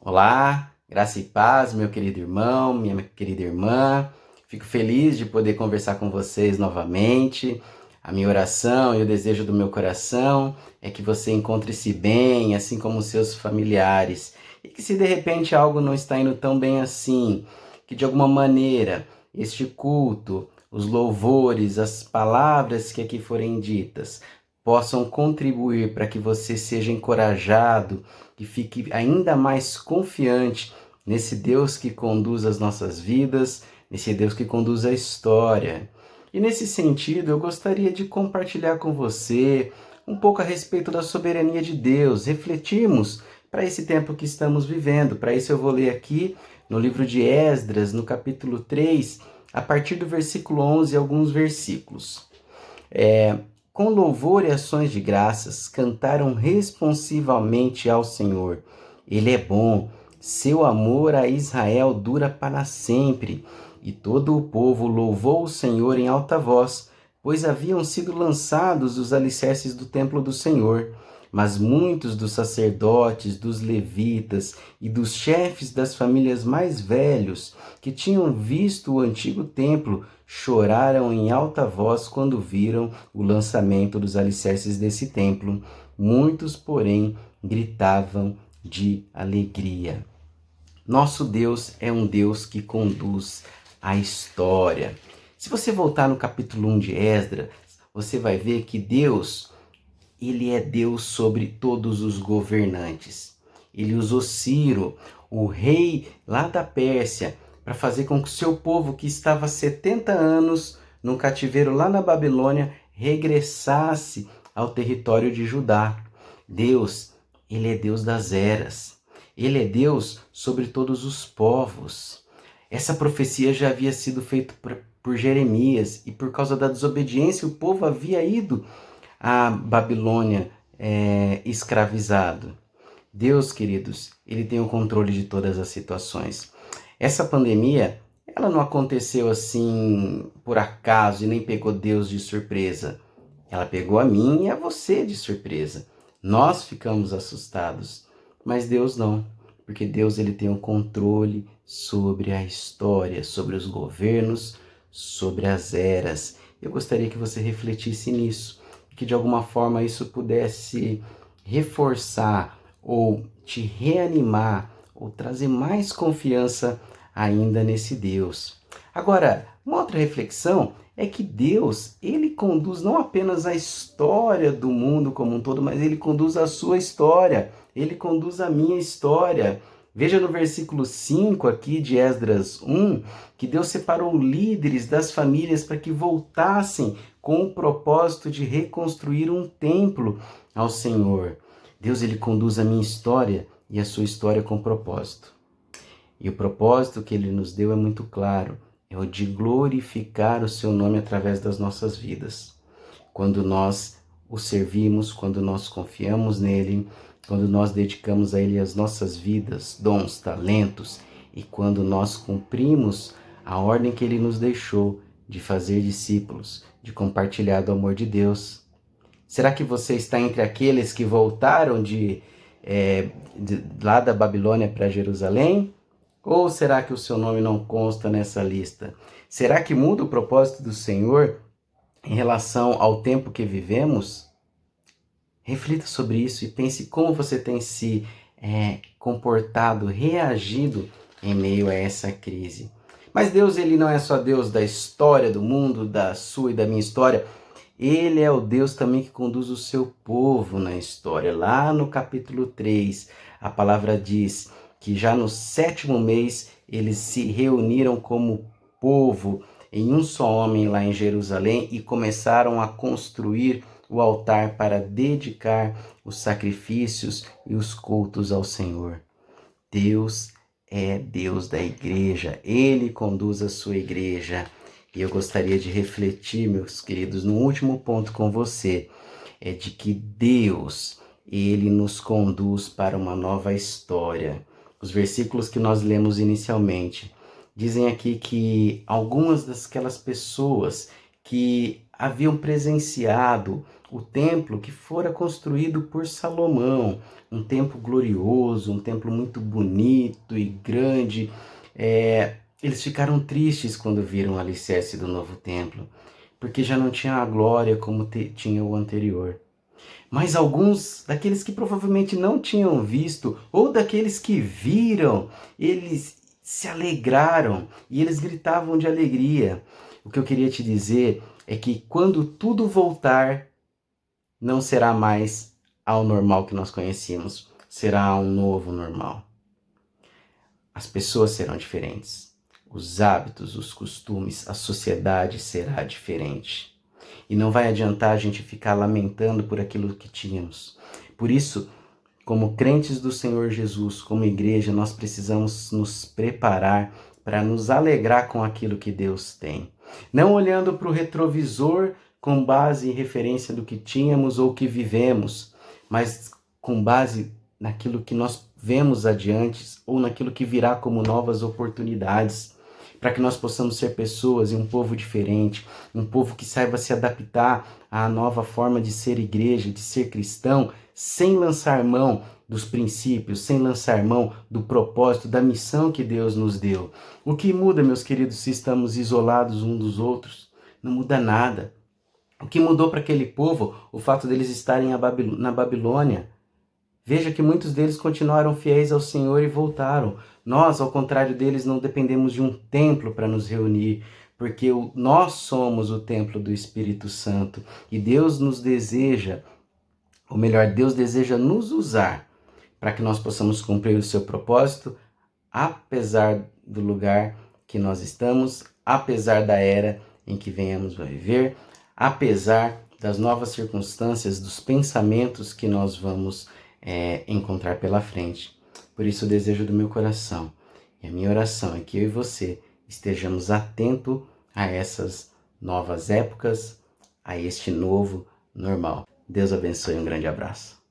Olá, graça e paz, meu querido irmão, minha querida irmã. Fico feliz de poder conversar com vocês novamente. A minha oração e o desejo do meu coração é que você encontre-se bem, assim como os seus familiares. E que se de repente algo não está indo tão bem assim, que de alguma maneira este culto, os louvores, as palavras que aqui forem ditas, possam contribuir para que você seja encorajado, que fique ainda mais confiante nesse Deus que conduz as nossas vidas, nesse Deus que conduz a história. E nesse sentido, eu gostaria de compartilhar com você um pouco a respeito da soberania de Deus, refletirmos para esse tempo que estamos vivendo. Para isso eu vou ler aqui no livro de Esdras, no capítulo 3, a partir do versículo 11, alguns versículos. Com louvor e ações de graças, cantaram responsivamente ao Senhor. Ele é bom, seu amor a Israel dura para sempre. E todo o povo louvou o Senhor em alta voz, pois haviam sido lançados os alicerces do templo do Senhor. Mas muitos dos sacerdotes, dos levitas e dos chefes das famílias mais velhos, que tinham visto o antigo templo, choraram em alta voz quando viram o lançamento dos alicerces desse templo. Muitos, porém, gritavam de alegria. Nosso Deus é um Deus que conduz a história. Se você voltar no capítulo 1 de Esdras, você vai ver que Deus, ele é Deus sobre todos os governantes. Ele usou Ciro, o rei lá da Pérsia, para fazer com que o seu povo, que estava há 70 anos no cativeiro lá na Babilônia, regressasse ao território de Judá. Deus, ele é Deus das eras. Ele é Deus sobre todos os povos. Essa profecia já havia sido feita por Jeremias, e por causa da desobediência o povo havia ido à Babilônia escravizado. Deus, queridos, ele tem o controle de todas as situações. Essa pandemia, ela não aconteceu assim por acaso e nem pegou Deus de surpresa. Ela pegou a mim e a você de surpresa. Nós ficamos assustados, mas Deus não, porque Deus ele tem o controle sobre a história, sobre os governos, sobre as eras. Eu gostaria que você refletisse nisso, que de alguma forma isso pudesse reforçar ou te reanimar ou trazer mais confiança ainda nesse Deus. Agora, uma outra reflexão é que Deus, ele conduz não apenas a história do mundo como um todo, mas ele conduz a sua história, ele conduz a minha história. Veja no versículo 5 aqui de Esdras 1, que Deus separou líderes das famílias para que voltassem com o propósito de reconstruir um templo ao Senhor. Deus, ele conduz a minha história e a sua história com propósito. E o propósito que ele nos deu é muito claro, é o de glorificar o seu nome através das nossas vidas. Quando nós o servimos, quando nós confiamos nele, quando nós dedicamos a ele as nossas vidas, dons, talentos, e quando nós cumprimos a ordem que ele nos deixou de fazer discípulos, de compartilhar do amor de Deus. Será que você está entre aqueles que voltaram lá da Babilônia para Jerusalém? Ou será que o seu nome não consta nessa lista? Será que muda o propósito do Senhor em relação ao tempo que vivemos? Reflita sobre isso e pense como você tem se comportado, reagido em meio a essa crise. Mas Deus, ele não é só Deus da história do mundo, da sua e da minha história. Ele é o Deus também que conduz o seu povo na história. Lá no capítulo 3, a palavra diz que já no 7º mês eles se reuniram como povo em um só homem lá em Jerusalém e começaram a construir o altar para dedicar os sacrifícios e os cultos ao Senhor. Deus é Deus da igreja, ele conduz a sua igreja. E eu gostaria de refletir, meus queridos, no último ponto com você, é de que Deus, ele nos conduz para uma nova história. Os versículos que nós lemos inicialmente dizem aqui que algumas daquelas pessoas que haviam presenciado o templo que fora construído por Salomão, um templo glorioso, um templo muito bonito e grande. Eles ficaram tristes quando viram o alicerce do novo templo, porque já não tinha a glória como tinha o anterior. Mas alguns daqueles que provavelmente não tinham visto, ou daqueles que viram, eles se alegraram e eles gritavam de alegria. O que eu queria te dizer é que quando tudo voltar, não será mais ao normal que nós conhecíamos, será um novo normal. As pessoas serão diferentes, os hábitos, os costumes, a sociedade será diferente. E não vai adiantar a gente ficar lamentando por aquilo que tínhamos. Por isso, como crentes do Senhor Jesus, como igreja, nós precisamos nos preparar para nos alegrar com aquilo que Deus tem. Não olhando para o retrovisor com base em referência do que tínhamos ou que vivemos, mas com base naquilo que nós vemos adiante ou naquilo que virá como novas oportunidades, para que nós possamos ser pessoas e um povo diferente, um povo que saiba se adaptar à nova forma de ser igreja, de ser cristão, sem lançar mão dos princípios, sem lançar mão do propósito, da missão que Deus nos deu. O que muda, meus queridos, se estamos isolados uns dos outros? Não muda nada. O que mudou para aquele povo? O fato deles estarem na Babilônia. Veja que muitos deles continuaram fiéis ao Senhor e voltaram. Nós, ao contrário deles, não dependemos de um templo para nos reunir, porque nós somos o templo do Espírito Santo e Deus nos deseja, ou melhor, Deus deseja nos usar para que nós possamos cumprir o seu propósito, apesar do lugar que nós estamos, apesar da era em que venhamos a viver, apesar das novas circunstâncias, dos pensamentos que nós vamos encontrar pela frente. Por isso, o desejo do meu coração e a minha oração é que eu e você estejamos atentos a essas novas épocas, a este novo normal. Deus abençoe, um grande abraço.